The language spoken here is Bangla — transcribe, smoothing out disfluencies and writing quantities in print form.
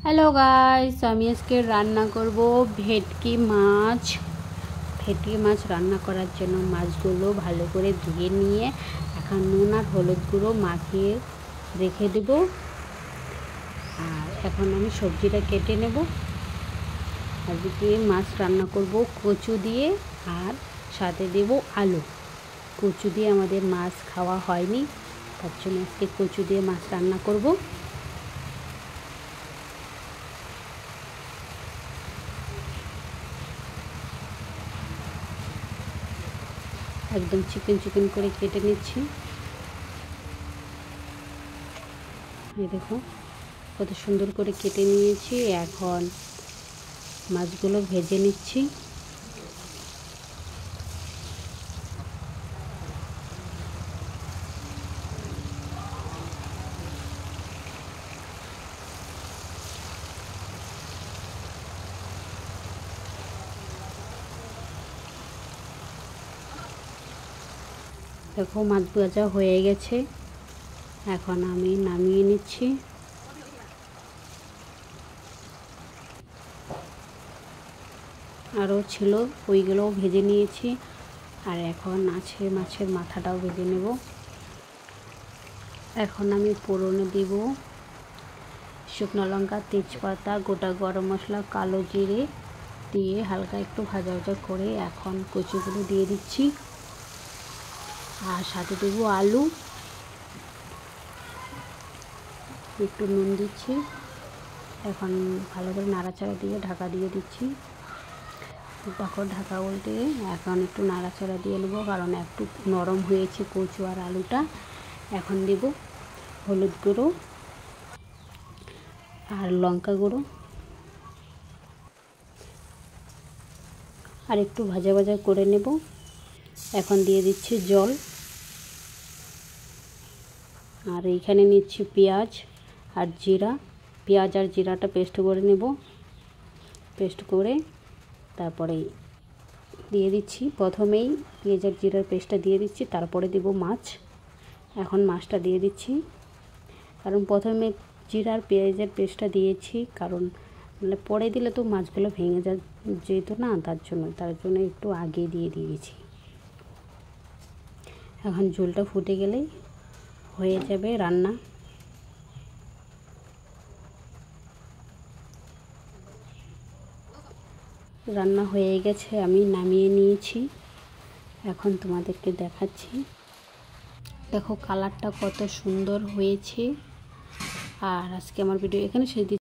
হ্যালো গাইস, আমি আজকে রান্না করব ভেটকি মাছ। ভেটকি মাছ রান্না করার জন্য মাছগুলো ভালো করে ধুয়ে নিয়ে এখন নুন আর হলুদ গুঁড়ো মাখিয়ে রেখে দেব। আর এখন আমি সবজিটা কেটে নেব। আজকে মাছ রান্না করব কচু দিয়ে, আর সাথে দেব আলু। কচু দিয়ে আমাদের মাছ খাওয়া হয়নি, তার জন্য আজকে কচু দিয়ে মাছ রান্না করব। একদম চিকেন চিকেন করে কেটে নিচ্ছি। এই দেখো কত সুন্দর করে কেটে নিয়েছি। এখন মাছগুলো ভেজে নিচ্ছি। দেখো মাছ ভাজা হয়ে গেছে, এখন আমি নামিয়ে নিচ্ছি। আরও ছিল, ওইগুলোও ভেজে নিয়েছি। আর এখন আছে মাছের মাথাটাও ভেজে নেব। এখন আমি ফোড়নে দেব শুকনো লঙ্কা, তেজপাতা, গোটা গরম মশলা, কালো জিরে দিয়ে হালকা একটু ভাজা ভাজা করে এখন কচুগুলো দিয়ে দিচ্ছি। আর সাথে দেব আলু, একটু নুন দিচ্ছি। এখন ভালো করে নাড়াচাড়া দিয়ে ঢাকা দিয়ে দিচ্ছি। তখন ঢাকা বলতে এখন একটু নাড়াচাড়া দিয়ে নেব, কারণ একটু নরম হয়েছে কচু আর আলুটা। এখন দেব হলুদ গুঁড়ো আর লঙ্কা গুঁড়ো, আর একটু ভাজা ভাজা করে নেব। এখন দিয়ে দিচ্ছি জল। আর এইখানে নিচ্ছি পেঁয়াজ আর জিরা। পেঁয়াজ আর জিরাটা পেস্ট করে নেব। পেস্ট করে তারপরে দিয়ে দিচ্ছি, প্রথমেই পেঁয়াজ আর জিরার পেস্টটা দিয়ে দিচ্ছি, তারপরে দেব মাছ। এখন মাছটা দিয়ে দিচ্ছি, কারণ প্রথমে জিরার পেঁয়াজের পেস্টটা দিয়েছি, কারণ মানে পরে দিলে তো মাছগুলো ভেঙে যেত না, তার জন্য একটু আগে দিয়ে দিয়েছি। এখন ঝোলটা ফুটে গেলেই হয়ে যাবে রান্না। রান্না হয়ে গেছে, আমি নামিয়ে নিয়েছি। এখন তোমাদেরকে দেখাচ্ছি। দেখো কালারটা কত সুন্দর হয়েছে। আর আজকে আমার ভিডিও এখানে শেষ দিচ্ছি।